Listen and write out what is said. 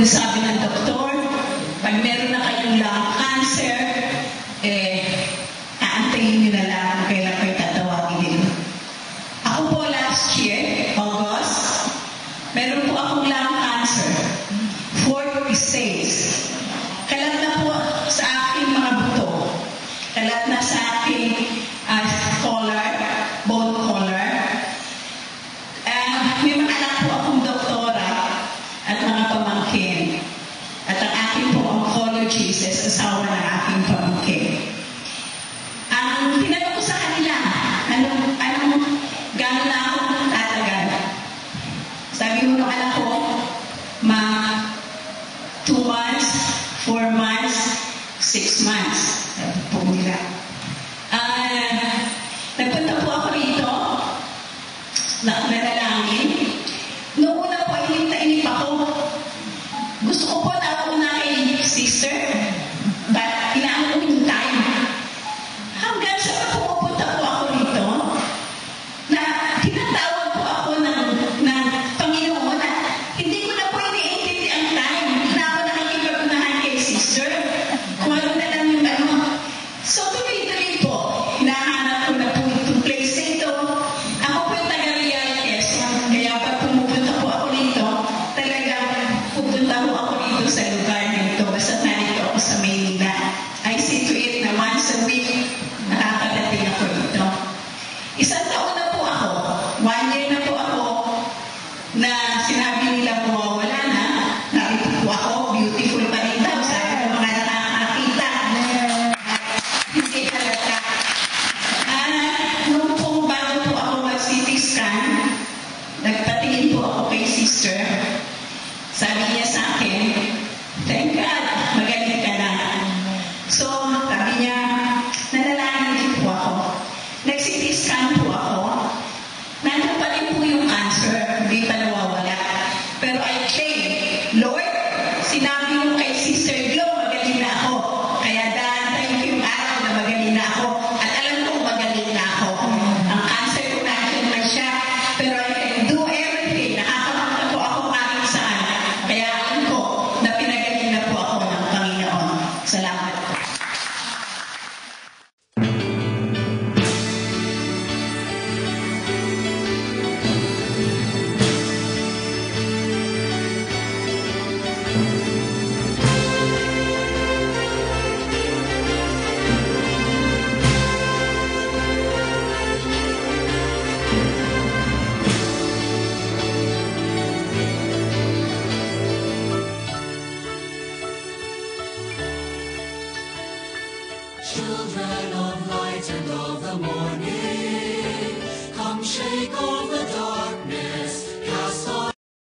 na sabi ng doktor, pag meron na kayong lung cancer, aantayin nyo na lang kung kailan kayo tatawagin nila. Ako po last year, August, meron po akong lung cancer. 4 stages. Kalat na po sa aking mga buto. Kalat na sa aking collar, bone collar. May mga anak po akong doktora at mga pamangkin. At ang aking po oncologist is asawa ng aking pamangkin. Ang tinanong ko sa kanila, gano'n na ako tatagal? Sabi mo ng anak ko, 2 months, 4 months, 6 months. Sabi po nila. Nagpunta po ako rito, nanalangin. Noong una po, inip ako. Gusto ko po na kay sister, but inaano ko yung time. Hanggang sa pupunta po ako rito, na tinatawag po ako ng Panginoon na hindi ko na po iniintindi ang time. Na ako nakikipag-unahan kay sister. Kung ano na lang yung ano. So, tuloy-tuloy po. Hinahanap ko na po itong place ito. Ako po yung taga-Rialtes. Kaya pag pumupunta po ako rito, talagang pupunta po ako rito sa lugar nito. Basta narito ako sa Maynila. I see to it na once a week, nakakadating ako rito. Isang taon na po ako. 1 year na po ako na sinabi nila mawawala na. Narito po ako. Beautiful pa rin daw. Sabi ko mga nakakakita. Hindi talaga. Noong po bago po ako mag-CT scan, nagpatingin po ako kay sister. Sabi niya sa akin, thank God, magaling ka na. So, sabi niya, nanalangin din po ako. Nag-CT scan po ako. Nandun pa rin po yung cancer, hindi pa nawawala. Pero I pray, Lord, sinabi mo kay Sister Glo, magaling na ako. Kaya dahil ko yung araw na magaling na ako. At alam ko magaling na ako. Ang cancer ko natin na siya. Pero I can do everything. Nakakapunta po ako maring saan. Kaya alam ko na pinagaling na po ako ng Panginoon. Salamat po. Children of light and of the morning, come shake off the dark.